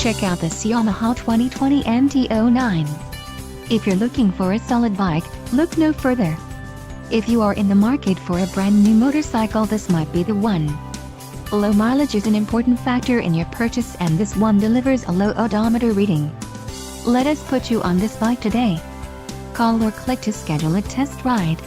Check out this Yamaha 2020 MT-09. If you're looking for a solid bike, look no further. If you are in the market for a brand new motorcycle, this might be the one. Low mileage is an important factor in your purchase, and this one delivers a low odometer reading. Let us put you on this bike today. Call or click to schedule a test ride.